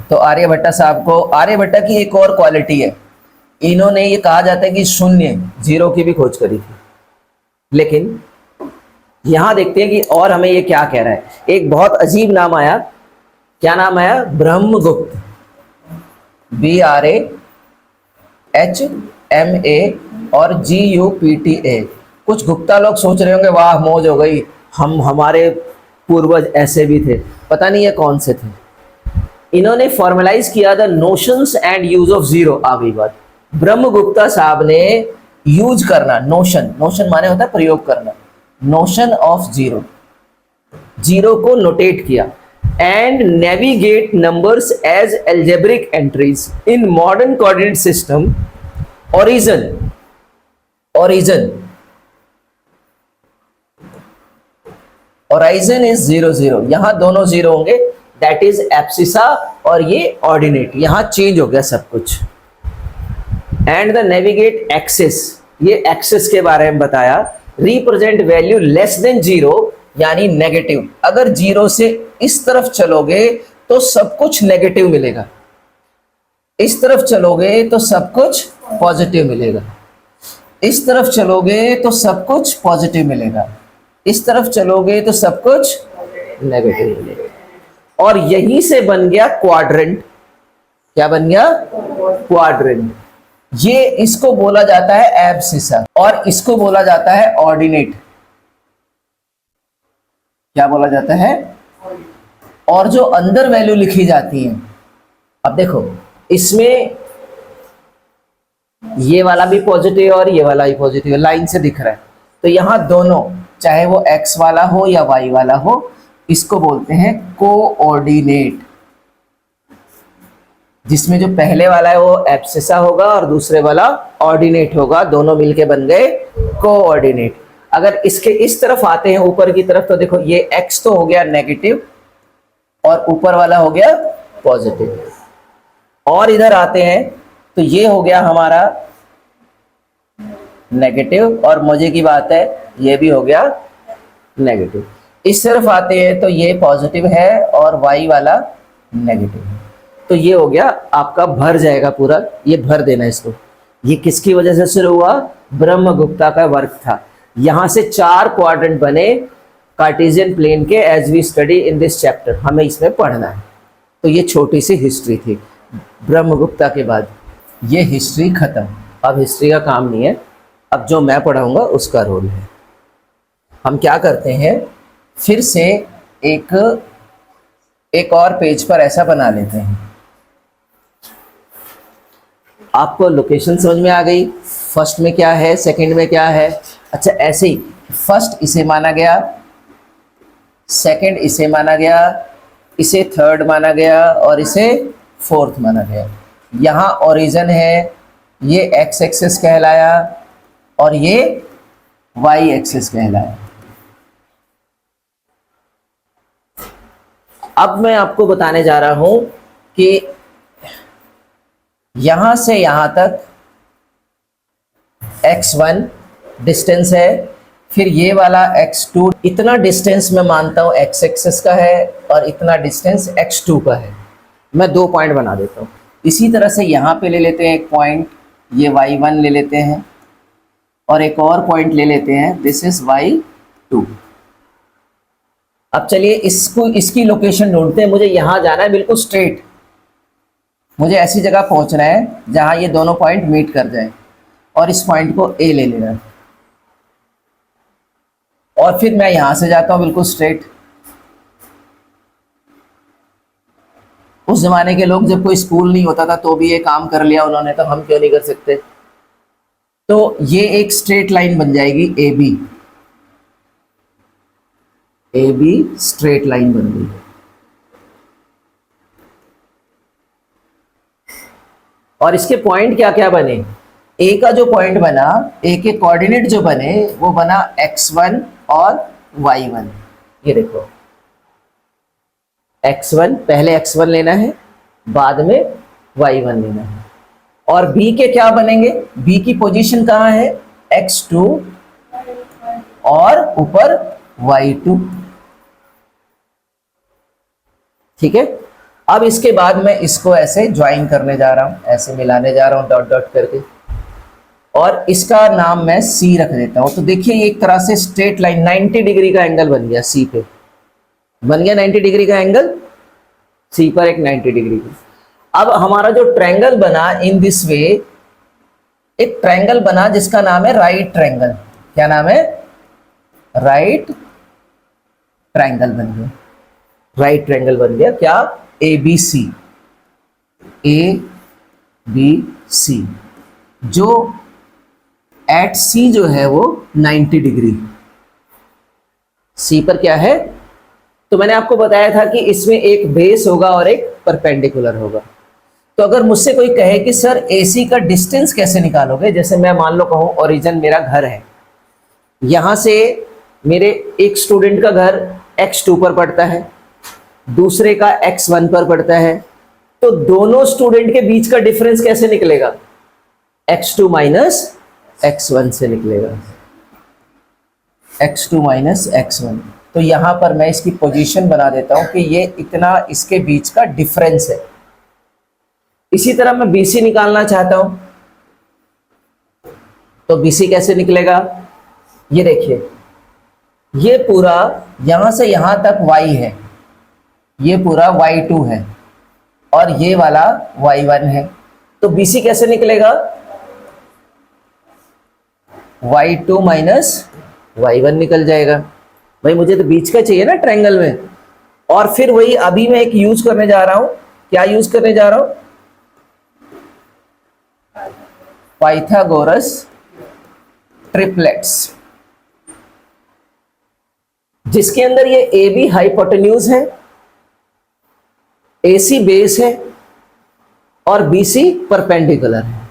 तो आर्यभट्ट साहब को, आर्यभट्ट की एक और क्वालिटी है, इन्होंने ये कहा जाता है कि शून्य, जीरो की भी खोज करी थी। लेकिन यहां देखते हैं कि और हमें ये क्या कह रहा है। एक बहुत अजीब नाम आया, क्या नाम आया? ब्रह्मगुप्त, BRAHMA और GUPTA। कुछ गुप्ता लोग सोच रहे होंगे वाह मौज हो गई, हमारे पूर्वज ऐसे भी थे। पता नहीं ये कौन से थे। इन्होंने फॉर्मलाइज किया the notions and use of zero. आ गई बात, ब्रह्मगुप्ता साहब ने यूज करना, नोशन, नोशन माने होता है प्रयोग करना, नोशन ऑफ जीरो, जीरो को नोटेट किया। And navigate numbers as algebraic entries in modern coordinate system. Origin, origin, origin is 0 0, यहां दोनों जीरो होंगे, दैट इज एब्सिसा, और ये ऑर्डिनेट, यहां चेंज हो गया सब कुछ। एंड द नेविगेट एक्सिस, ये एक्सिस के बारे में बताया। Represent value less than zero, यानी नेगेटिव। अगर जीरो से इस तरफ चलोगे तो सब कुछ नेगेटिव मिलेगा, इस तरफ चलोगे तो सब कुछ पॉजिटिव मिलेगा, इस तरफ चलोगे तो सब कुछ पॉजिटिव मिलेगा, इस तरफ चलोगे तो सब कुछ नेगेटिव मिलेगा। और यहीं से बन गया क्वाड्रेंट। क्या बन गया? क्वाड्रेंट। ये इसको बोला जाता है एब्सिसा और इसको बोला जाता है ऑर्डिनेट। क्या बोला जाता है? और जो अंदर वैल्यू लिखी जाती है, अब देखो इसमें ये वाला भी पॉजिटिव और ये वाला भी पॉजिटिव, लाइन से दिख रहा है। तो यहां दोनों, चाहे वो x वाला हो या y वाला हो, इसको बोलते हैं कोऑर्डिनेट। जिसमें जो पहले वाला है वो एब्सिसा होगा और दूसरे वाला ऑर्डिनेट होगा, दोनों मिलके बन गए कोऑर्डिनेट। अगर इसके इस तरफ आते हैं ऊपर की तरफ, तो देखो ये x तो हो गया नेगेटिव और ऊपर वाला हो गया पॉजिटिव। और इधर आते हैं तो ये हो गया हमारा नेगेटिव, और मजे की बात है ये भी हो गया नेगेटिव। इस तरफ आते हैं तो ये पॉजिटिव है और y वाला नेगेटिव है। तो ये हो गया आपका, भर जाएगा पूरा, ये भर देना इसको। ये किसकी वजह से शुरू हुआ? ब्रह्मगुप्ता का वर्क था। यहां से 4 क्वाड्रेंट बने कार्टेशियन प्लेन के, as we study in this chapter, हमें इसमें पढ़ना है। तो ये छोटी सी हिस्ट्री थी ब्रह्मगुप्ता के बाद। ये हिस्ट्री खत्म, अब हिस्ट्री का काम नहीं है, अब जो मैं पढ़ाऊंगा उसका रोल है। हम क्या करते हैं, फिर से एक और पेज पर ऐसा बना लेते हैं। आपको लोकेशन समझ में आ गई? फर्स्ट में क्या है, सेकंड में क्या है? अच्छा, ऐसे ही फर्स्ट इसे माना गया, सेकंड इसे माना गया, इसे थर्ड माना गया और इसे फोर्थ माना गया। यहाँ ओरिजिन है, ये एक्स एक्सिस कहलाया और ये वाई एक्सिस कहलाया। अब मैं आपको बताने जा रहा हूं कि यहां से यहां तक x1 डिस्टेंस है, फिर ये वाला x2, इतना डिस्टेंस मैं मानता हूं x एक्सिस का है और इतना डिस्टेंस x2 का है। मैं 2 पॉइंट बना देता हूं। इसी तरह से यहां पे ले लेते हैं एक पॉइंट, ये y1 ले लेते हैं और एक और पॉइंट ले लेते हैं, दिस इज y2। अब चलिए इसकी लोकेशन ढूंढते हैं। मुझे यहां जाना है बिल्कुल स्ट्रेट, मुझे ऐसी जगह पहुंचना है जहां ये दोनों पॉइंट मीट कर जाए और इस पॉइंट को A ले लेना है। और फिर मैं यहां से जाता हूं बिल्कुल स्ट्रेट। उस जमाने के लोग, जब कोई स्कूल नहीं होता था तो भी ये काम कर लिया उन्होंने, तो हम क्यों नहीं कर सकते? तो ये एक स्ट्रेट लाइन बन जाएगी AB। AB स्ट्रेट लाइन बन गई। और इसके पॉइंट क्या क्या बने? A का जो पॉइंट बना, A के कोऑर्डिनेट जो बने वो बना x1 और y1। ये देखो x1, पहले x1 लेना है, बाद में y1 लेना है। और B के क्या बनेंगे? B की पोजीशन कहाँ है? x2 और ऊपर y2। ठीक है, अब इसके बाद मैं इसको ऐसे ज्वाइन करने जा रहा हूं, ऐसे मिलाने जा रहा हूं डॉट डॉट करके, और इसका नाम मैं सी रख देता हूं। तो देखिए ये एक तरह से स्ट्रेट लाइन 90 डिग्री का एंगल बन गया, सी पे बन गया 90 डिग्री का एंगल, सी पर एक 90 डिग्री का। अब हमारा जो ट्रायंगल बना इन दिस वे, एक ट्रायंगल बना जिसका नाम है राइट ट्रायंगल। क्या नाम है? राइट ट्रायंगल बन गया, राइट ट्रायंगल बन गया। क्या? ABC, ABC, जो एट सी जो है वो 90 डिग्री, सी पर क्या है? तो मैंने आपको बताया था कि इसमें एक बेस होगा और एक परपेंडिकुलर होगा। तो अगर मुझसे कोई कहे कि सर AC का डिस्टेंस कैसे निकालोगे, जैसे मैं मान लो कहूँ ओरिजिन मेरा घर है, यहां से मेरे एक स्टूडेंट का घर X2 पर पड़ता है, दूसरे का X1 पर पड़ता है, तो दोनों स्टूडेंट के बीच का डिफरेंस कैसे निकलेगा? X2 माइनस X1 से निकलेगा, X2 माइनस X1। तो यहां पर मैं इसकी पोजीशन बना देता हूं कि ये इतना इसके बीच का डिफरेंस है। इसी तरह मैं BC निकालना चाहता हूं, तो BC कैसे निकलेगा? ये देखिए, ये पूरा यहां से यहां तक Y है, ये पूरा Y2 है और ये वाला Y1 है। तो BC कैसे निकलेगा? Y2 माइनस Y1 निकल जाएगा। भाई मुझे तो बीच का चाहिए ना ट्रायंगल में। और फिर वही अभी मैं एक यूज करने जा रहा हूं, क्या यूज करने जा रहा हूं? पाइथागोरस ट्रिपलेट्स, जिसके अंदर ये AB हाइपोटेन्यूज है, AC बेस है और BC परपेंडिकुलर है।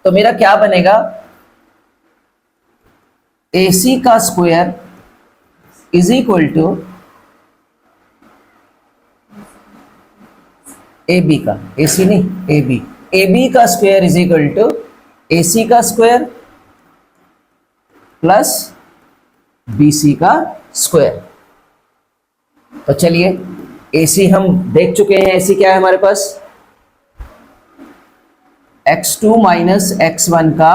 तो मेरा क्या बनेगा? AC का square is equal to AB का, AC नहीं AB, AB का square is equal to AC का स्क्वायर प्लस BC का स्क्वायर। तो चलिए AC हम देख चुके हैं, AC क्या है हमारे पास? X2 माइनस X1 का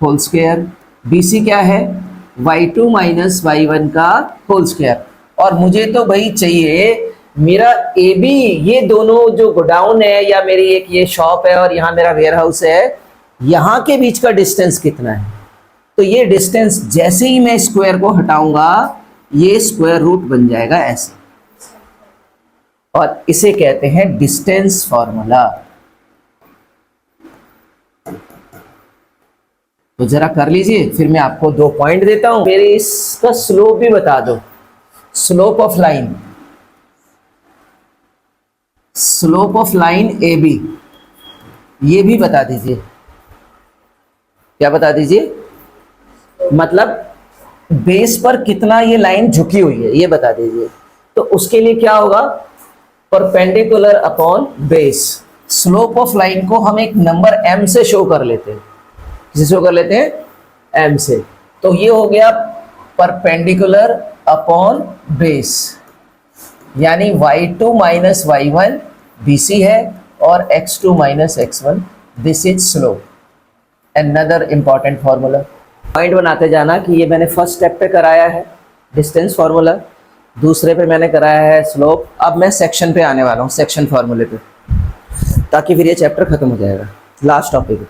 होल स्क्वायर। BC क्या है? Y2 माइनस Y1 का होल स्क्वायर। और मुझे तो भाई चाहिए मेरा AB, ये दोनों जो गोडाउन है या मेरी एक ये शॉप है और यहाँ मेरा वेयर हाउस है, यहाँ के बीच का डिस्टेंस कितना है? तो ये डिस्टेंस जैसे ही मैं स्क्वायर को हटाऊंगा ये स्क्वायर रूट बन जाएगा ऐसे, और इसे कहते हैं डिस्टेंस फॉर्मूला। तो जरा कर लीजिए, फिर मैं आपको 2 पॉइंट देता हूं। मेरे इसका स्लोप भी बता दो, slope of line, slope of line AB ये भी बता दीजिए। क्या बता दीजिए? मतलब बेस पर कितना ये लाइन झुकी हुई है ये बता दीजिए। तो उसके लिए क्या होगा? Perpendicular upon base. Slope of line को हम एक नंबर m से शो कर लेते हैं। किसे शो कर लेते हैं? m से। तो ये हो गया परपेंडिकुलर अपॉन बेस, यानी Y2 माइनस Y1 BC है और X2 minus X1 this is slope. Another important formula, point बनाते जाना कि ये मैंने फर्स्ट स्टेप पे कराया है डिस्टेंस फार्मूला, दूसरे पे मैंने कराया है स्लोप। अब मैं सेक्शन पे आने वाला हूँ, सेक्शन फार्मूले पे, ताकि फिर ये चैप्टर खत्म हो जाएगा। Last topic